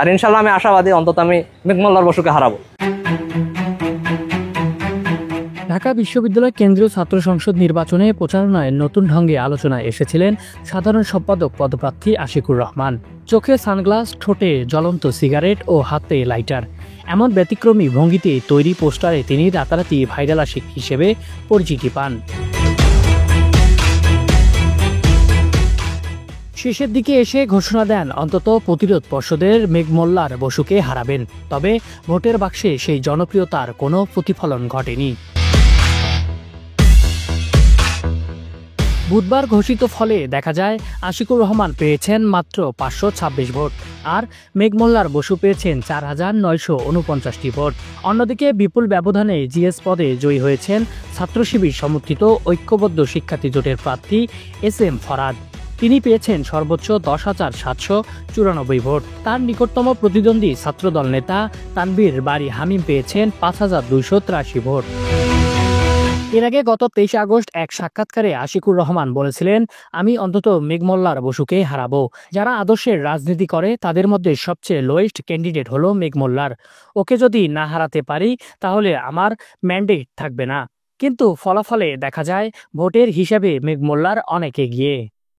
আর ইনশাল্লাহ আমি আশাবাদী অন্তত আমি মেঘমল্লার বসুকে হারাবো। ঢাকা বিশ্ববিদ্যালয় কেন্দ্রীয় ছাত্র সংসদ নির্বাচনে প্রচারণায় নতুন ঢঙ্গে আলোচনায় এসেছিলেন সাধারণ সম্পাদক পদপ্রার্থী আশিকুর রহমান। চোখে সানগ্লাস, ঠোঁটে জ্বলন্ত সিগারেট ও হাতে লাইটার, এমন ব্যতিক্রমী ভঙ্গিতে তৈরি পোস্টারে তিনি রাতারাতি ভাইরাল আশিক হিসেবে পরিচিতি পান। শেষের দিকে এসে ঘোষণা দেন অন্তত প্রতিরোধ পর্ষদের মেঘমল্লার বসুকে হারাবেন, তবে ভোটের বাক্সে সেই জনপ্রিয়তার কোনো প্রতিফলন ঘটেনি। বুধবার ঘোষিত ফলে দেখা যায় আশিকুর রহমান পেয়েছেন মাত্র 526 ভোট, আর মেঘমল্লার বসু পেয়েছেন 4949টি ভোট। অন্যদিকে বিপুল ব্যবধানে জিএস পদে জয়ী হয়েছেন ছাত্র শিবির সমর্থিত ঐক্যবদ্ধ শিক্ষার্থী জোটের প্রার্থী SM ফরাদ। তিনি পেয়েছেন সর্বোচ্চ 10,794 ভোট। তার নিকটতম প্রতিদ্বন্দ্বী ছাত্রদল নেতা তানভীর বারী হামিম পেয়েছেন 5,283 ভোট। এর আগে গত 23 আগস্ট এক সাক্ষাৎকারে আশিকুর রহমান বলেছিলেন, আমি অন্তত মেঘমল্লার বসুকে হারাবো। যারা আদর্শের রাজনীতি করে তাদের মধ্যে সবচেয়ে লোয়েস্ট ক্যান্ডিডেট হলো মেঘমল্লার। ওকে যদি না হারাতে পারি তাহলে আমার ম্যান্ডেট থাকবে না। কিন্তু ফলাফলে দেখা যায় ভোটের হিসাবে মেঘমল্লার অনেক এগিয়ে।